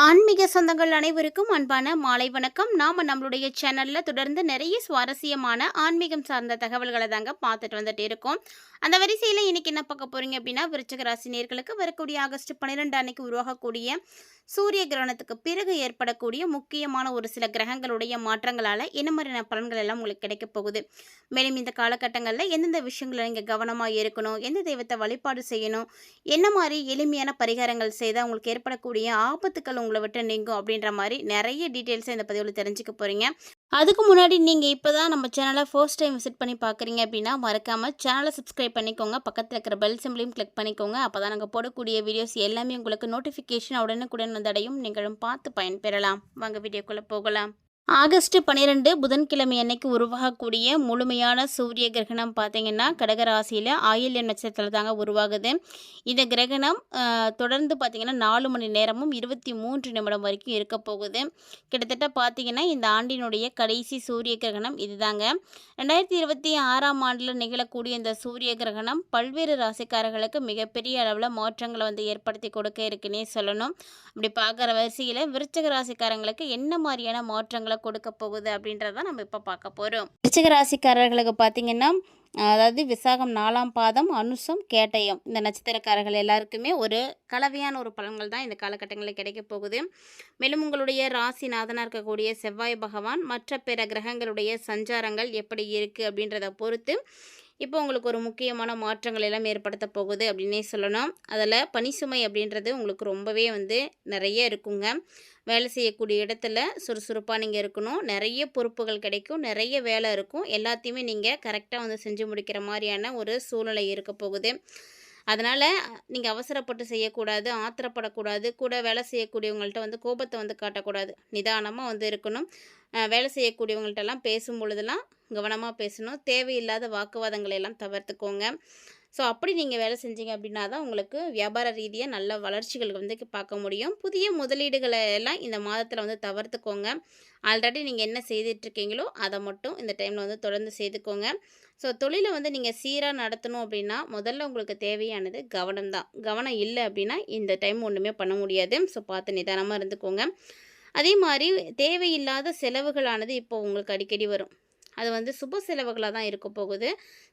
ஆன்மீக சொந்தங்கள் அனைவருக்கும் அன்பான மாலை வணக்கம். நாம நம்மளுடைய சேனல்ல தொடர்ந்து நிறைய சுவாரஸ்யமான ஆன்மீகம் சார்ந்த தகவல்களை தாங்க பார்த்துட்டு வந்துட்டு இருக்கோம். அந்த வரிசையில் இன்னைக்கு என்ன பார்க்க போறீங்க அப்படின்னா, விருச்சிக ராசி நேயர்களுக்கு வரக்கூடிய ஆகஸ்ட் 12 அன்னைக்கு உருவாகக்கூடிய சூரிய கிரகணத்துக்கு பிறகு ஏற்படக்கூடிய முக்கியமான ஒரு சில கிரகங்களுடைய மாற்றங்களால் என்ன மாதிரியான பலன்கள் எல்லாம் உங்களுக்கு கிடைக்க போகுது, மேலும் இந்த காலகட்டங்களில் எந்தெந்த விஷயங்களை நீங்கள் கவனமாக இருக்கணும், எந்த தெய்வத்தை வழிபாடு செய்யணும், என்ன மாதிரி எளிமையான பரிகாரங்கள் செய்தால் உங்களுக்கு ஏற்படக்கூடிய ஆபத்துக்கள் உங்களை விட்டு நீங்கும் அப்படின்ற மாதிரி நிறைய டீட்டெயில்ஸை இந்த பதிவில் தெரிஞ்சுக்க போகிறீங்க. அதுக்கு முன்னாடி நீங்கள் இப்போ தான் நம்ம சேனலை ஃபர்ஸ்ட் டைம் விசிட் பண்ணி பார்க்குறீங்க அப்படின்னா மறக்காமல் சேனலை சப்ஸ்கிரைப் பண்ணிக்கோங்க. பக்கத்தில் இருக்கிற பெல் சிம்பிளையும் கிளிக் பண்ணிக்கோங்க. அப்போ தான் நாங்கள் போடக்கூடிய வீடியோஸ் எல்லாமே உங்களுக்கு நோட்டிஃபிகேஷன் உடனுக்குடன் வந்தடையும். நீங்களும் பார்த்து பயன்பெறலாம். வாங்க வீடியோக்குள்ளே போகலாம். ஆகஸ்ட் 12 புதன்கிழமை அன்னைக்கு உருவாகக்கூடிய முழுமையான சூரிய கிரகணம் பார்த்தீங்கன்னா கடகராசியில் ஆயில்யம் நட்சத்திரத்தில் தாங்க உருவாகுது. இந்த கிரகணம் தொடர்ந்து பார்த்தீங்கன்னா 4 மணி நேரமும் 23 நிமிடம் வரைக்கும் இருக்க போகுது. கிட்டத்தட்ட பார்த்தீங்கன்னா இந்த ஆண்டினுடைய கடைசி சூரிய கிரகணம் இதுதாங்க. 2026ஆம் ஆண்டில் நிகழக்கூடிய இந்த சூரிய கிரகணம் பல்வேறு ராசிக்காரர்களுக்கு மிகப்பெரிய அளவில் மாற்றங்களை ஏற்படுத்தி கொடுக்க இருக்குன்னே சொல்லணும். அப்படி பார்க்குற வரிசையில் விருச்சிக ராசிக்காரங்களுக்கு என்ன மாதிரியான மாற்றங்களை கொடுக்க போகுது அப்படின்றத நம்ம இப்போ பார்க்க போகிறோம். விருச்சிக ராசிக்காரர்களுக்கு பார்த்தீங்கன்னா அதாவது விசாகம் 4ஆம் பாதம், அனுசம், கேட்டயம் இந்த நட்சத்திரக்காரர்கள் எல்லாருக்குமே ஒரு கலவையான ஒரு பலன்கள் தான் இந்த காலகட்டங்களில் கிடைக்க போகுது. மேலும் உங்களுடைய ராசிநாதனாக இருக்கக்கூடிய செவ்வாய் பகவான் மற்ற பிற கிரகங்களுடைய சஞ்சாரங்கள் எப்படி இருக்குது அப்படின்றத பொறுத்து இப்போ உங்களுக்கு ஒரு முக்கியமான மாற்றங்கள் எல்லாம் ஏற்படுத்த போகுது அப்படின்னே சொல்லணும். அதில் பணிசுமை அப்படின்றது உங்களுக்கு ரொம்பவே நிறைய இருக்குங்க. வேலை செய்யக்கூடிய இடத்துல சுறுசுறுப்பாக நீங்கள் இருக்கணும். நிறைய பொறுப்புகள் கிடைக்கும், நிறைய வேலை இருக்கும். எல்லாத்தையுமே நீங்கள் கரெக்டாக செஞ்சு முடிக்கிற மாதிரியான ஒரு சூழ்நிலை இருக்க போகுது. அதனால் நீங்கள் அவசரப்பட்டு செய்யக்கூடாது, ஆத்திரப்படக்கூடாது. கூட வேலை செய்யக்கூடியவங்கள்ட்ட கோபத்தை காட்டக்கூடாது. நிதானமாக இருக்கணும். வேலை செய்யக்கூடியவங்கள்ட்டெல்லாம் பேசும் பொழுதெல்லாம் கவனமாக பேசணும். தேவையில்லாத வாக்குவாதங்களை எல்லாம் தவிர்த்துக்கோங்க. ஸோ அப்படி நீங்கள் வேலை செஞ்சீங்க அப்படின்னா தான் உங்களுக்கு வியாபார ரீதியாக நல்ல வளர்ச்சிகள் பார்க்க முடியும். புதிய முதலீடுகளை எல்லாம் இந்த மாதத்தில் தவிர்த்துக்கோங்க. ஆல்ரெடி நீங்கள் என்ன செய்துட்ருக்கீங்களோ அதை மட்டும் இந்த டைமில் தொடர்ந்து செய்துக்கோங்க. ஸோ தொழிலை நீங்கள் சீராக நடத்தணும் அப்படின்னா முதல்ல உங்களுக்கு தேவையானது கவனம் தான். கவனம் இல்லை அப்படின்னா இந்த டைம் ஒன்றுமே பண்ண முடியாது. ஸோ பார்த்து நிதானமாக இருந்துக்கோங்க. அதே மாதிரி தேவையில்லாத செலவுகளானது இப்போ உங்களுக்கு அடிக்கடி வரும். அது சுப செலவுகளாக தான் இருக்க போகுது.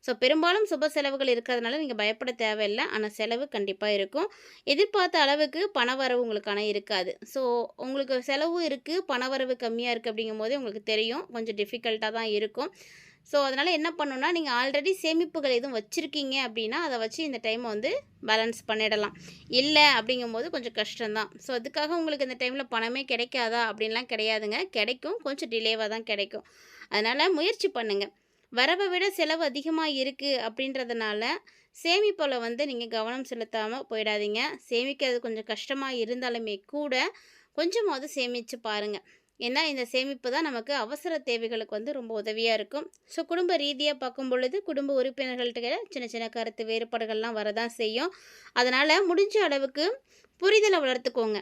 ஸோ பெரும்பாலும் சுப செலவுகள் இருக்கிறதுனால நீங்கள் பயப்பட தேவையில்லை. ஆனால் செலவு கண்டிப்பாக இருக்கும். எதிர்பார்த்த அளவுக்கு பணவரவு உங்களுக்கான இருக்காது. ஸோ உங்களுக்கு செலவு இருக்குது, பணவரவு கம்மியாக இருக்குது அப்படிங்கும்போது உங்களுக்கு தெரியும் கொஞ்சம் டிஃபிகல்ட்டாக தான் இருக்கும். ஸோ அதனால் என்ன பண்ணணுன்னா, நீங்கள் ஆல்ரெடி சேமிப்புகள் எதுவும் வச்சுருக்கீங்க அப்படின்னா அதை வச்சு இந்த டைமை பேலன்ஸ் பண்ணிடலாம். இல்லை அப்படிங்கும்போது கொஞ்சம் கஷ்டம்தான். ஸோ அதுக்காக உங்களுக்கு இந்த டைமில் பணமே கிடைக்காதா அப்படின்லாம் கிடையாதுங்க. கிடைக்கும், கொஞ்சம் டிலேவாக தான் கிடைக்கும். அதனால் முயற்சி பண்ணுங்கள். வரவை விட செலவு அதிகமாக இருக்குது அப்படின்றதுனால சேமிப்பில் நீங்கள் கவனம் செலுத்தாமல் போயிடாதீங்க. சேமிக்கிறது கொஞ்சம் கஷ்டமாக இருந்தாலுமே கூட கொஞ்சமாவது சேமித்து பாருங்கள். ஏன்னா இந்த சேமிப்பு தான் நமக்கு அவசர தேவைகளுக்கு ரொம்ப உதவியாக இருக்கும். ஸோ குடும்ப ரீதியாக பார்க்கும் பொழுது குடும்ப உறுப்பினர்கள்ட்ட சின்ன சின்ன கருத்து வேறுபாடுகள்லாம் வரதான் செய்யும். அதனால் முடிஞ்ச அளவுக்கு புரிதலை வளர்த்துக்கோங்க.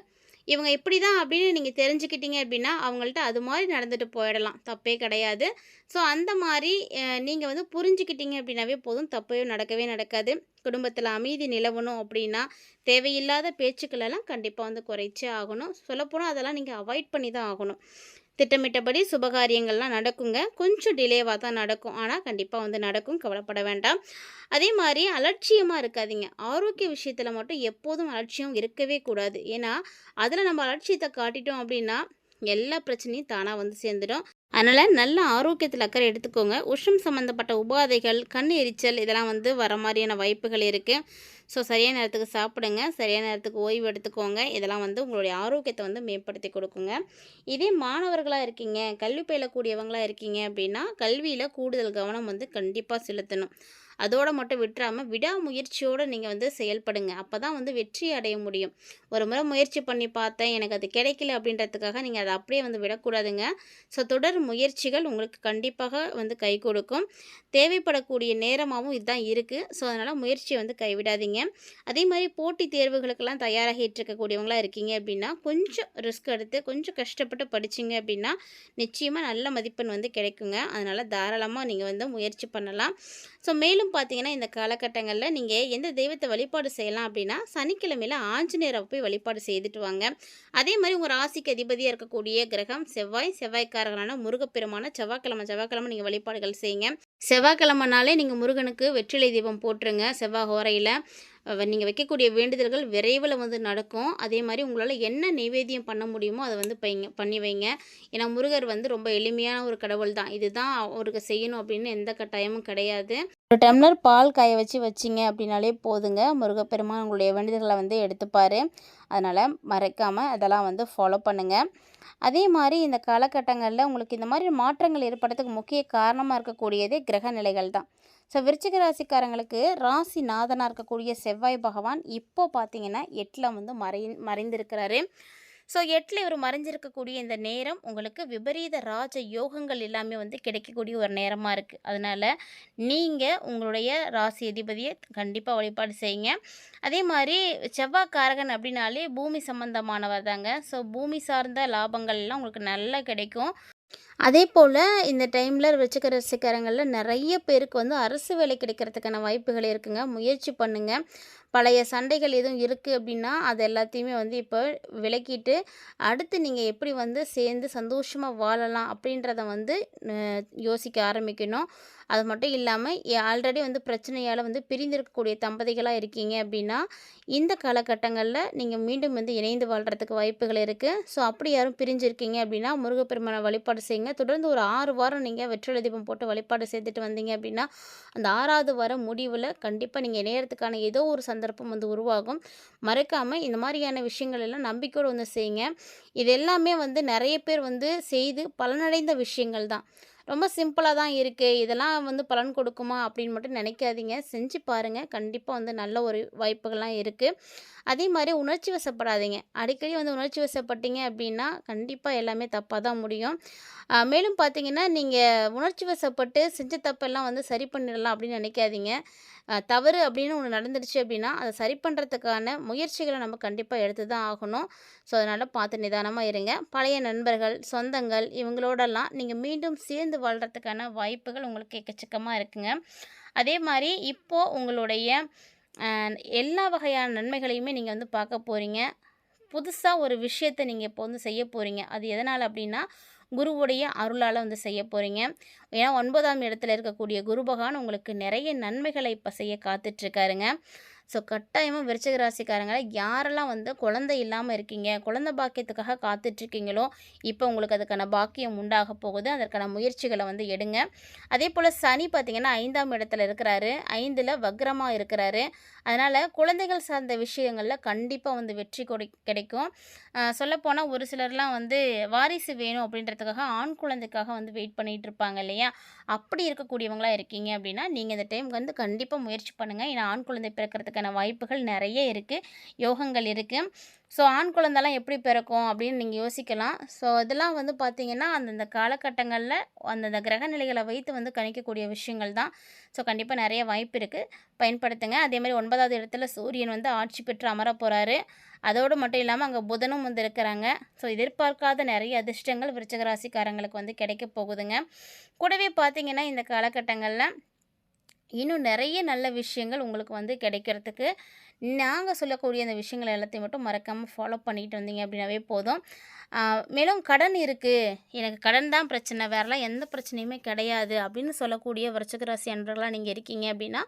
இவங்க இப்படி தான் அப்படின்னு நீங்கள் தெரிஞ்சுக்கிட்டீங்க அப்படின்னா அவங்கள்ட்ட அது மாதிரி நடந்துட்டு போயிடலாம், தப்பே கிடையாது. ஸோ அந்த மாதிரி நீங்கள் புரிஞ்சுக்கிட்டீங்க அப்படின்னாவே போதும், தப்பே நடக்கவே நடக்காது. குடும்பத்தில் அமைதி நிலவணும் அப்படின்னா தேவையில்லாத பேச்சுக்களெல்லாம் கண்டிப்பாக குறைச்சே ஆகணும். சொல்லப்போனால் அதெல்லாம் நீங்கள் அவாய்ட் பண்ணி தான் ஆகணும். திட்டமிட்டபடி சுபகாரியங்கள்லாம் நடக்குங்க. கொஞ்சம் டிலேவாக தான் நடக்கும், ஆனால் கண்டிப்பாக நடக்கும், கவலைப்பட வேண்டாம். அதே மாதிரி அலட்சியமாக இருக்காதீங்க. ஆரோக்கிய விஷயத்தில் மட்டும் எப்போதும் அலட்சியம் இருக்கவே கூடாது. ஏன்னா அதில் நம்ம அலட்சியத்தை காட்டிட்டோம் அப்படின்னா எல்லா பிரச்சனையும் தானாக சேர்ந்துடும். அதனால் நல்ல ஆரோக்கியத்தில் அக்கறை எடுத்துக்கோங்க. உஷ்ணம் சம்மந்தப்பட்ட உபாதைகள், கண் எரிச்சல் இதெல்லாம் வர மாதிரியான வாய்ப்புகள் இருக்குது. ஸோ சரியான நேரத்துக்கு சாப்பிடுங்க, சரியான நேரத்துக்கு ஓய்வு எடுத்துக்கோங்க. இதெல்லாம் உங்களுடைய ஆரோக்கியத்தை மேம்படுத்தி கொடுக்குங்க. இதே மாணவர்களாக இருக்கீங்க, கல்வி பயிலக்கூடியவங்களாக இருக்கீங்க அப்படின்னா கல்வியில் கூடுதல் கவனம் கண்டிப்பாக செலுத்தணும். அதோடு மட்டும் விட்டுறாமல் விடாமுயற்சியோடு நீங்கள் செயல்படுங்க. அப்போ தான் வெற்றி அடைய முடியும். ஒரு முறை முயற்சி பண்ணி பார்த்தேன், எனக்கு அது கிடைக்கல அப்படின்றதுக்காக நீங்கள் அதை அப்படியே விடக்கூடாதுங்க. ஸோ தொடர் முயற்சிகள் உங்களுக்கு கண்டிப்பாக கை கொடுக்கும். தேவைப்படக்கூடிய நேரமாகவும் இதுதான் இருக்குது. ஸோ அதனால் முயற்சியை கைவிடாதீங்க. அதே மாதிரி போட்டித் தேர்வுகளுக்கெல்லாம் தயாராகிட்டு இருக்கக்கூடியவங்களாக இருக்கீங்க அப்படின்னா கொஞ்சம் ரிஸ்க் எடுத்து கொஞ்சம் கஷ்டப்பட்டு படிச்சிங்க அப்படின்னா நிச்சயமாக நல்ல மதிப்பெண் கிடைக்குங்க. அதனால் தாராளமாக நீங்கள் முயற்சி பண்ணலாம். ஸோ மேலும் மேலும் பார்த்தீங்கன்னா, இந்த காலகட்டங்கள்ல நீங்க எந்த தெய்வத்த வழிபாடு செய்யலாம் அப்படின்னா, சனிக்கிழமையில ஆஞ்சநேயர போய் வழிபாடு செய்துட்டு வாங்க. அதே மாரி உங்க ராசிக்கு அதிபதியா இருக்கக்கூடிய கிரகம் செவ்வாய், செவ்வாய்க்காரகனான முருகப்பெருமான செவ்வாய்க்கிழமை நீங்க வழிபாடுகள் செய்யுங்க. செவ்வாய்க்கிழமைனாலே நீங்க முருகனுக்கு வெற்றிலை தீபம் போட்டுருங்க. செவ்வாய் ஹோரையில. நீங்க வைக்கக்கூடிய வேண்டுதல்கள் விரைவில வந்து நடக்கும். அதே மாரி உங்களால என்ன நெய்வேத்தியம் பண்ண முடியுமோ, அத வந்து பண்ணி வைங்க. ஏன்னா முருகர் வந்து ரொம்ப எளிமையான ஒரு கடவுள் தான். இதுதான் அவருக்கு செய்யணும் அப்படின்னு எந்த கட்டாயமும் கிடையாது. ஒரு டம்ளர் பால் காய வச்சீங்க அப்படின்னாலே போதுங்க. முருகப்பெருமான் உங்களுடைய வேண்டுதல்கள வந்து எடுத்துப்பாரு. அதனால மறக்காம அதெல்லாம் வந்து ஃபாலோ பண்ணுங்க. அதே மாரி இந்த காலகட்டங்கள்ல உங்களுக்கு இந்த மாரி மாற்றங்கள் ஏற்படுறதுக்கு முக்கிய காரணமா இருக்கக்கூடியதே கிரக நிலைகள் தான். ஸோ விருச்சிக ராசிக்காரங்களுக்கு ராசி நாதனா இருக்கக்கூடிய செவ்வாய் பகவான் இப்போ பார்த்தீங்கன்னா 8ல வந்து மறைந்திருக்கிறாரு. ஸோ 8ல இவர் மறைஞ்சிருக்கக்கூடிய இந்த நேரம் உங்களுக்கு விபரீத ராஜ யோகங்கள் எல்லாமே வந்து கிடைக்கக்கூடிய ஒரு நேரமா இருக்கு. அதனால நீங்க உங்களுடைய ராசி அதிபதிய கண்டிப்பா வழிபாடு செய்யுங்க. அதே மாரி செவ்வாய்க்காரகன் அப்படின்னாலே பூமி சம்பந்தமானவர் தாங்க. ஸோ பூமி சார்ந்த லாபங்கள்லாம் உங்களுக்கு நல்லா கிடைக்கும். அதேபோல இந்த டைம்ல விருச்சிக ராசிக்காரங்கள்ல நெறைய பேருக்கு வந்து அரசு வேலை கிடைக்கிறதுக்கான வாய்ப்புகள் இருக்குங்க. முயற்சி பண்ணுங்க. பழைய சண்டைகள் எதுவும் இருக்கு அப்படின்னா, அது எல்லாத்தையுமே வந்து இப்போ விலக்கிட்டு, அடுத்து நீங்க எப்படி வந்து சேர்ந்து சந்தோஷமா வாழலாம் அப்படின்றத வந்து அ யோசிக்க ஆரம்பிக்கணும். அது மட்டும் இல்லாம ஆல்ரெடி வந்து பிரச்சனையால வந்து பிரிந்திருக்கக்கூடிய தம்பதிகளா இருக்கீங்க அப்படின்னா, இந்த காலகட்டங்கள்ல நீங்க மீண்டும் வந்து இணைந்து வாழ்றதுக்கு வாய்ப்புகள் இருக்கு. ஸோ அப்படி யாரும் பிரிஞ்சிருக்கீங்க அப்படின்னா, முருகப்பெருமான வழிபாடு செய்யுங்க. தொடர்ந்து ஒரு 6 வாரம் நீங்க வெற்றிலை தீபம் போட்டு வழிபாடு செய்துட்டு வந்தீங்க அப்படின்னா, அந்த 6வது வாரம் முடிவுல கண்டிப்பா நீங்க இணையறதுக்கான ஏதோ ஒரு சந்தர்ப்பம் வந்து உருவாகும். மறக்காம இந்த மாரியான விஷயங்கள் எல்லாம் நம்பிக்கையோட வந்து செய்யுங்க. இது எல்லாமே வந்து நெறைய பேர் வந்து செய்து பலனடைந்த விஷயங்கள் தான். ரொம்ப சிம்பிளா தான் இருக்கு. இதெல்லாம் வந்து பலன் கொடுக்குமா அப்படின்னு மட்டும் நினைக்காதீங்க. செஞ்சு பாருங்க. கண்டிப்பா வந்து நல்ல ஒரு வாய்ப்புகள்லாம் இருக்கு. அதே மாரி உணர்ச்சி வசப்படாதீங்க. அடிக்கடி வந்து உணர்ச்சி வசப்பட்டீங்க அப்படின்னா, கண்டிப்பா எல்லாமே தப்பா தான் முடியும். மேலும் பார்த்தீங்கன்னா, நீங்க உணர்ச்சி வசப்பட்டு செஞ்ச தப்பெல்லாம் வந்து சரி பண்ணிடலாம் அப்படின்னு நினைக்காதீங்க. தவறு அப்படின்னு ஒண்ணு நடந்துடுச்சு அப்படின்னா, அத சரி பண்ணுறதுக்கான முயற்சிகள நம்ம கண்டிப்பா எடுத்து தான் ஆகணும். ஸோ, அதனால பார்த்து நிதானமா இருங்க. பழைய நண்பர்கள், சொந்தங்கள் இவங்களோடலாம் நீங்க மீண்டும் சேர்ந்து வாழ்றதுக்கான வாய்ப்புகள் உங்களுக்கு எக்கச்சக்கமா இருக்குங்க. அதே மாரி இப்போ உங்களுடைய அ எல்லா வகையான நன்மைகளையுமே நீங்க வந்து பார்க்க போறீங்க. புதுசா ஒரு விஷயத்த நீங்க இப்போ வந்து செய்ய போறீங்க. அது எதனால அப்டின்னா, குருவுடைய அருளால வந்து செய்ய போறீங்க. ஏன்னா 9ஆம் இடத்துல இருக்கக்கூடிய குரு பகவான் உங்களுக்கு நெறைய நன்மைகள இப்ப செய்ய காத்துட்ருக்காருங்க. ஸோ கட்டாயமா விருச்சிக ராசிக்காரங்க யாரெல்லாம் வந்து குழந்தை இல்லாம இருக்கீங்க, குழந்தை பாக்கியத்துக்காக காத்துட்ருக்கீங்களோ, இப்போ உங்களுக்கு அதுக்கான பாக்கியம் உண்டாக போகுது. அதற்கான முயற்சிகள வந்து எடுங்க. அதேபோல சனி பார்த்தீங்கன்னா 5ஆம் இடத்துல இருக்கிறாரு. 5ல வக்ரமா இருக்கிறாரு. அதனால குழந்தைகள் சார்ந்த விஷயங்கள்ல கண்டிப்பா வந்து வெற்றி கிடைக்கும். சொல்லப்போனா ஒரு சிலர்லாம் வந்து வாரிசு வேணும் அப்படின்றதுக்காக ஆண் குழந்தைக்காக வந்து வெயிட் பண்ணிட்டு இருப்பாங்க இல்லையா? அப்படி இருக்கக்கூடியவங்களா இருக்கீங்க அப்படின்னா, நீங்க இந்த டைம் வந்து கண்டிப்பா முயற்சி பண்ணுங்க. ஏன்னா ஆண் குழந்தை பிறக்கறதுக்கான வாய்ப்புகள் நெறைய இருக்கு. யோகங்கள் இருக்கு. ஸோ ஆண் குழந்தலாம் எப்படி பிறக்கும் அப்படின்னு நீங்க யோசிக்கலாம். ஸோ இதெல்லாம் வந்து பார்த்தீங்கன்னா, அந்தந்த காலகட்டங்கள்ல அந்தந்த கிரக நிலைகள வைத்து வந்து கணிக்கக்கூடிய விஷயங்கள் தான். ஸோ கண்டிப்பா நெறைய வாய்ப்பு இருக்கு. பயன்படுத்துங்க. அதேமாரி 9வது இடத்துல சூரியன் வந்து ஆட்சி பெற்று அமரப் போறாரு. அதோடு மட்டும் இல்லாம அங்க புதனும் வந்து இருக்கிறாங்க. ஸோ எதிர்பார்க்காத நெறைய அதிர்ஷ்டங்கள் விருச்சிக ராசிக்காரங்களுக்கு வந்து கிடைக்க போகுதுங்க. கூடவே பார்த்தீங்கன்னா, இந்த காலகட்டங்கள்ல இன்னும் நெறைய நல்ல விஷயங்கள் உங்களுக்கு வந்து கிடைக்கிறதுக்கு, நாங்க சொல்லக்கூடிய அந்த விஷயங்கள் எல்லாத்தையும் மட்டும் மறக்காம ஃபாலோ பண்ணிட்டு வந்தீங்க அப்படின்னாவே போதும். ஆ மேலும் கடன் இருக்கு, எனக்கு கடன் தான் பிரச்சனை, வேறலாம் எந்த பிரச்சனையுமே கிடையாது அப்படின்னு சொல்லக்கூடிய விருச்சிக ராசி அன்பர்களா நீங்க இருக்கீங்க அப்படின்னா,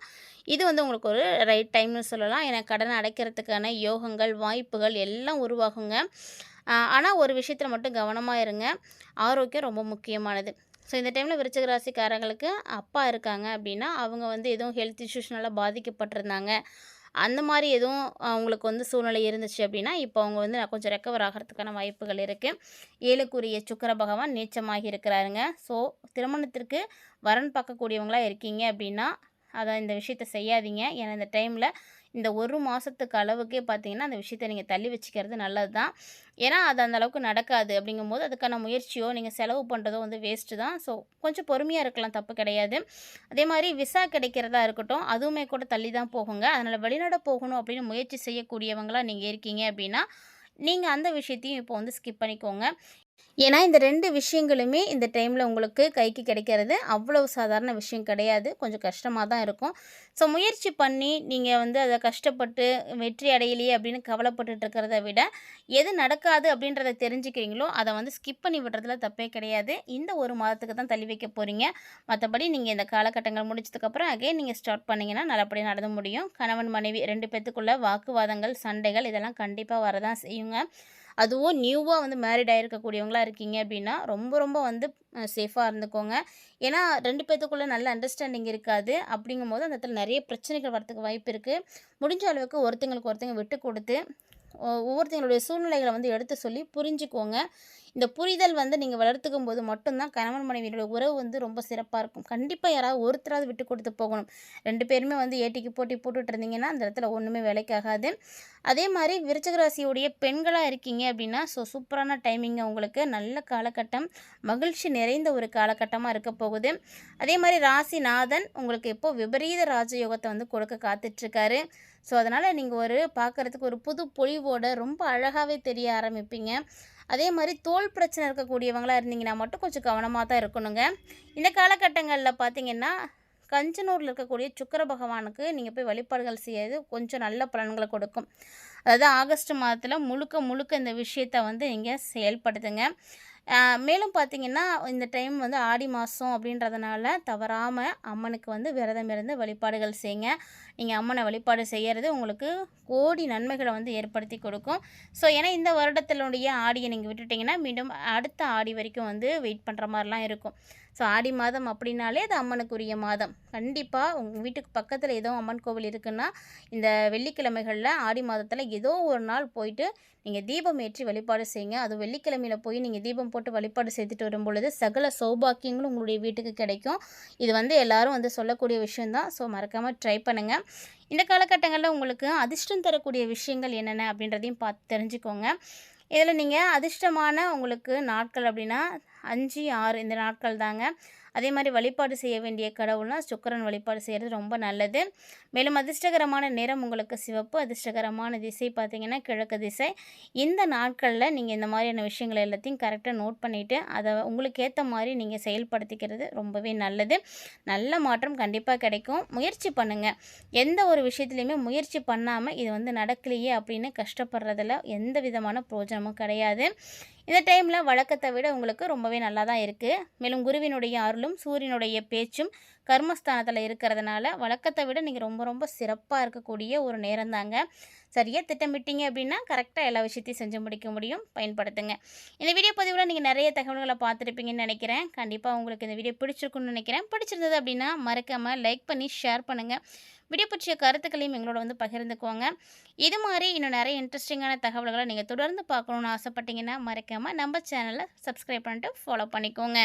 இது வந்து உங்களுக்கு ஒரு ரைட் டைம்னு சொல்லலாம். ஏன்னா கடன அடைக்கிறதுக்கான யோகங்கள், வாய்ப்புகள் எல்லாம் உருவாகுங்க. ஆனா ஒரு விஷயத்துல மட்டும் கவனமா இருங்க. ஆரோக்கியம் ரொம்ப முக்கியமானது. ஸோ இந்த டைமில் விருச்சிக ராசிக்காரங்களுக்கு அப்பா இருக்காங்க அப்படின்னா, அவங்க வந்து எதுவும் ஹெல்த் இஷ்யூஸ்னால பாதிக்கப்பட்டிருந்தாங்க. அந்த மாரி எதுவும் அவங்களுக்கு வந்து சூழ்நிலை இருந்துச்சு அப்படின்னா, இப்போ அவங்க வந்து கொஞ்சம் ரெக்கவர் ஆகறதுக்கான வாய்ப்புகள் இருக்கு. 7க்குரிய சுக்கிர பகவான் நீச்சமாகி இருக்கிறாருங்க. ஸோ திருமணத்திற்கு வரன் பார்க்கக்கூடியவங்களா இருக்கீங்க அப்படின்னா, இந்த விஷயத்த செய்யாதீங்க. ஏன்னா இந்த டைமில இந்த 1 மாசத்துக்கு அளவுக்கே பார்த்தீங்கன்னா, அந்த விஷயத்த நீங்க தள்ளி வச்சுக்கிறது நல்லது தான். ஏன்னா, அது அந்த அளவுக்கு நடக்காது அப்படிங்கும்போது, அதுக்கான முயற்சியோ, நீங்க செலவு பண்ணுறதோ வந்து வேஸ்ட்டு தான். ஸோ கொஞ்சம் பொறுமையா இருக்கலாம், தப்பு கிடையாது. அதே மாரி விசா கிடைக்கிறதா இருக்கட்டும், அதுவுமே கூட தள்ளி தான் போகுங்க. அதனால வெளிநாடு போகணும் அப்படின்னு முயற்சி செய்யக்கூடியவங்களா நீங்க இருக்கீங்க அப்படின்னா, நீங்க அந்த விஷயத்தையும் இப்போ வந்து ஸ்கிப் பண்ணிக்கோங்க. ஏன்னா, இந்த 2 விஷயங்களுமே இந்த டைம்ல உங்களுக்கு கைக்கு கிடைக்கிறது அவ்வளவு சாதாரண விஷயம் கிடையாது. கொஞ்சம் கஷ்டமா தான் இருக்கும். ஸோ முயற்சி பண்ணி நீங்க வந்து அத கஷ்டப்பட்டு வெற்றி அடையலையே அப்படின்னு கவலைப்பட்டுட்டு இருக்கிறத விட, எது நடக்காது அப்படின்றத தெரிஞ்சுக்கிறீங்களோ, அத வந்து ஸ்கிப் பண்ணி விடுறதுல தப்பே கிடையாது. இந்த 1 மாதத்துக்கு தான் தள்ளி வைக்க போறீங்க. மத்தபடி நீங்க இந்த காலகட்டங்கள் முடிச்சதுக்கப்புறம் அகைன் நீங்க ஸ்டார்ட் பண்ணீங்கன்னா, நல்லபடியா நடந்து முடியும். கணவன், மனைவி 2 பேத்துக்குள்ள வாக்குவாதங்கள், சண்டைகள் இதெல்லாம் கண்டிப்பா வரதான் செய்யுங்க. அதுவும் நியூவா வந்து மேரிட் ஆயிருக்கக்கூடியவங்களா இருக்கீங்க அப்படின்னா, ரொம்ப ரொம்ப வந்து சேஃபா இருந்துக்கோங்க. ஏன்னா 2 பேத்துக்குள்ள நல்ல அண்டர்ஸ்டாண்டிங் இருக்காது. அப்படிங்கும்போது அந்த இடத்துல நெறைய பிரச்சனைகள் வரதுக்கு வாய்ப்பு இருக்கு. முடிஞ்ச அளவுக்கு ஒருத்தங்களுக்கு ஒருத்தங்க விட்டு குடுத்து, ஒவ்வொருத்தங்களுடைய சூழ்நிலைகள வந்து எடுத்து சொல்லி புரிஞ்சுக்கோங்க. இந்த புரிதல் வந்து நீங்க வளர்த்துக்கும்போது மட்டும் தான் கணவன் மனைவியோட உறவு வந்து ரொம்ப சிறப்பா இருக்கும். கண்டிப்பா யாராவது ஒருத்தராவது விட்டு குடுத்து போகணும். 2 பேருமே வந்து ஏட்டிக்கு போட்டி போட்டுட்டு இருந்தீங்கன்னா, அந்த இடத்துல ஒண்ணுமே வேலைக்கு ஆகாது. அதே மாரி விருச்சிக ராசியுடைய பெண்களா இருக்கீங்க அப்படின்னா, சூப்பரான டைமிங்க உங்களுக்கு. நல்ல காலகட்டம். மகிழ்ச்சி நிறைந்த ஒரு காலகட்டமா இருக்க போகுது. அதே மாரி ராசிநாதன் உங்களுக்கு இப்போ விபரீத ராஜயோகத்த வந்து கொடுக்க காத்துட்ருக்காரு. ஸோ, அதனால நீங்க பார்க்கறதுக்கு ஒரு புது பொலிவோட ரொம்ப அழகாவே தெரிய ஆரம்பிப்பீங்க. அதே மாரி தோல் பிரச்சனை இருக்கக்கூடியவங்களா இருந்தீங்கன்னா மட்டும் கொஞ்சம் கவனமா தான் இருக்கணுங்க. இந்த காலகட்டங்கள்ல பார்த்தீங்கன்னா, கஞ்சனூர்ல இருக்கக்கூடிய சுக்கிர பகவானுக்கு நீங்க போய் வழிபாடுகள் செய்யறது கொஞ்சம் நல்ல பலன்கள கொடுக்கும். அதாவது ஆகஸ்ட் மாதத்தில முழுக்க முழுக்க இந்த விஷயத்த வந்து நீங்க செயல்படுத்துங்க. மேலும் பார்த்தீங்கன்னா, இந்த டைம் வந்து ஆடி மாசம் அப்படின்றதுனால தவறாம அம்மனுக்கு வந்து விரதம் இருந்து வழிபாடுகள் செய்யுங்க. நீங்க அம்மன வழிபாடு செய்யறது உங்களுக்கு கோடி நன்மைகள வந்து ஏற்படுத்தி கொடுக்கும். ஸோ, ஏன்னா இந்த வருடத்தினுடைய ஆடிய நீங்க விட்டுட்டீங்கன்னா, மீண்டும் அடுத்த ஆடி வரைக்கும் வந்து வெயிட் பண்ற மாரிலாம் இருக்கும். ஸோ, ஆடி மாதம் அப்படின்னாலே அது அம்மனுக்குரிய மாதம். கண்டிப்பா உங்க வீட்டுக்கு பக்கத்தில ஏதோ அம்மன் கோவில் இருக்குன்னா, இந்த வெள்ளிக்கிழமைகள்ல ஆடி மாதத்தில ஏதோ ஒரு நாள் போயிட்டு நீங்க தீபம் ஏற்றி வழிபாடு செய்யுங்க. அதுவும் வெள்ளிக்கிழமையில போய் நீங்க தீபம் போட்டு வழிபாடு செய்துட்டு வரும்பொழுது, சகல சௌபாக்கியங்களும் உங்களுடைய வீட்டுக்கு கிடைக்கும். இது வந்து எல்லாரும் வந்து சொல்லக்கூடிய விஷயம் தான். ஸோ, மறக்காம ட்ரை பண்ணுங்க. இந்த காலகட்டங்கள்ல உங்களுக்கு அதிர்ஷ்டம் தரக்கூடிய விஷயங்கள் என்னென்ன அப்படின்றதையும் பார்த்து தெரிஞ்சுக்கோங்க. இதில நீங்க அதிர்ஷ்டமான உங்களுக்கு நாட்கள் அப்படின்னா 5, 6 இந்த நாட்கள் தாங்க. அதே மாரி வழிபாடு செய்ய வேண்டிய கடவுள்னா சுக்கிரன் வழிபாடு செய்றது ரொம்ப நல்லது. மேலும் அதிர்ஷ்டகரமான நிறம் உங்களுக்கு சிவப்பு, அதிர்ஷ்டகரமான திசை பார்த்தீங்கன்னா கிழக்கு திசை. இந்த நாட்கள்ல நீங்க இந்த மாதிரியான விஷயங்கள் எல்லாத்தையும் கரெக்ட்டா நோட் பண்ணிட்டு, அத உங்களுக்கு ஏத்த மாரி நீங்க செயல்படுத்திக்கிறது ரொம்பவே நல்லது. நல்ல மாற்றம் கண்டிப்பா கிடைக்கும். முயற்சி பண்ணுங்க. எந்த ஒரு விஷயத்துலயுமே முயற்சி பண்ணாம, இது வந்து நடக்கலையே அப்படின்னு கஷ்டப்படுறதுல எந்த விதமான பிரயோஜனமும் கிடையாது. இந்த டைம்ல வழக்கத்த விட உங்களுக்கு ரொம்பவே நல்லா தான் இருக்கு. மேலும் குருவினுடைய அருளும், சூரியனுடைய பேச்சும் கர்மஸ்தானத்தில இருக்கிறதுனால, வழக்கத்த விட நீங்க ரொம்ப ரொம்ப சிறப்பா இருக்கக்கூடிய ஒரு நேரம் தாங்க. சரியா திட்டமிட்டீங்க அப்படின்னா, கரெக்ட்டா எல்லா விஷயத்தையும் செஞ்சு முடிக்க முடியும். பயன்படுத்துங்க. இந்த வீடியோ பதிவுல நீங்க நெறைய தகவல்கள பார்த்துருப்பீங்கன்னு நெனைக்கிறேன். கண்டிப்பா உங்களுக்கு இந்த வீடியோ பிடிச்சிருக்கும்னு நெனைக்கிறேன். பிடிச்சிருந்தது அப்படின்னா, மறக்காம லைக் பண்ணி ஷேர் பண்ணுங்க. வீடியோ பற்றிய கருத்துக்களையும் எங்களோட வந்து பகிர்ந்துக்கோங்க. இது மாரி இன்னும் நெறைய இன்ட்ரெஸ்டிங்கான தகவல்கள நீங்க தொடர்ந்து பார்க்கணும்னு ஆசைப்பட்டீங்கன்னா, மறக்காம நம்ம சேனல சப்ஸ்கிரைப் பண்ணிட்டு ஃபாலோ பண்ணிக்கோங்க.